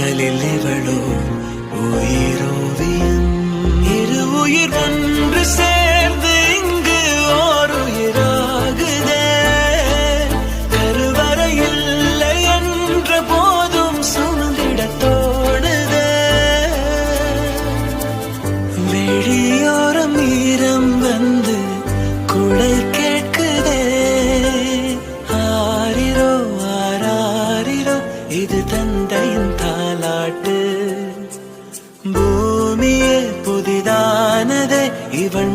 கண்களில் இவளோ உயிரோவியம். இரு உயிர் ஒன்று சேர்ந்து இங்கு ஓர் உயிராகுதே. கருவறை இல்லை என்ற போதும் சுமந்திட தோணுதே. வெளியோரம் ஈரம் வந்து குடல் கேட்குதே. ஆரிரோ ஆராரிரோ இது தந்தையின் தாலாட்டு. பூமியே புதிதானதே இவள்